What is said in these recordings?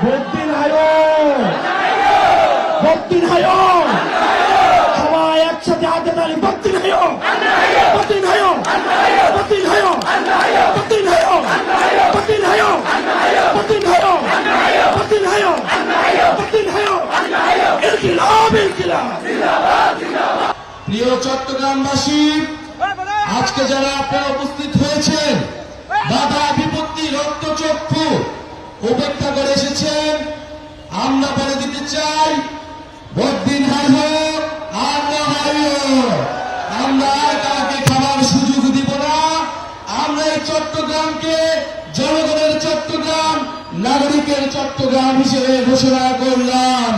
ভোটদিন হায়ো, ভোটদিন হায়ো, সবাই একসাথে হাতে তালি, ভোটদিন হায়ো, ভোটদিন হায়ো, ভোটদিন হায়ো, ভোটদিন হায়ো, ভোটদিন হায়ো, ভোটদিন হায়ো, ভোটদিন হায়ো, ভোটদিন হায়ো, ইনকিলাব ইনকিলাব। প্রিয় চট্টগ্রামবাসী, আজকে যারা আপনারা উপস্থিত হয়েছেন, বাধা বিপত্তি রক্তচক্ষু উপেক্ষা করে এসেছেন, আমরা বলে দিতে চাই ভোটদিন হাই হোক আর না হাই হোক, আমরা আর কাউকে খাবার সুযোগ দিব না। আমরা এই চট্টগ্রামকে জনগণের চট্টগ্রাম, নাগরিকের চট্টগ্রাম হিসেবে ঘোষণা করলাম।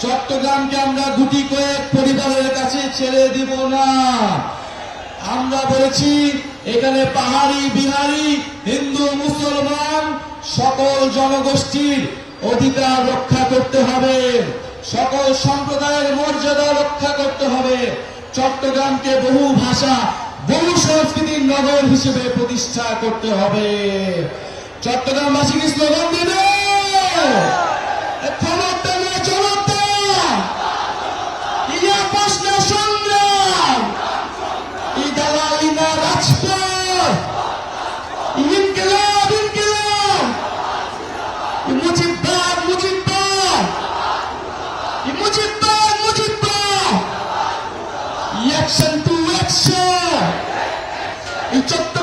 চট্টগ্রামকে আমরা গুটি কয়েক পরিবারের কাছে ছেড়ে দিব না। আমরা বলেছি এখানে পাহাড়ি বিহারি হিন্দু মুসলমান সকল জনগোষ্ঠীর অধিকার রক্ষা করতে হবে, সকল সম্প্রদায়ের মর্যাদা রক্ষা করতে হবে। চট্টগ্রামকে বহু ভাষা বহু সংস্কৃতির নগর হিসেবে প্রতিষ্ঠা করতে হবে। চট্টগ্রামবাসীকে স্লোগান দেবে সংগ্রাম, ইদালাই না রাজপথ, ইনকিলাব ইনকিলাব, মুজিববাদ মুজিববাদ, মুজিববাদ মুজিববাদ, অ্যাকশন টু অ্যাকশন। এই চট্টগ্রাম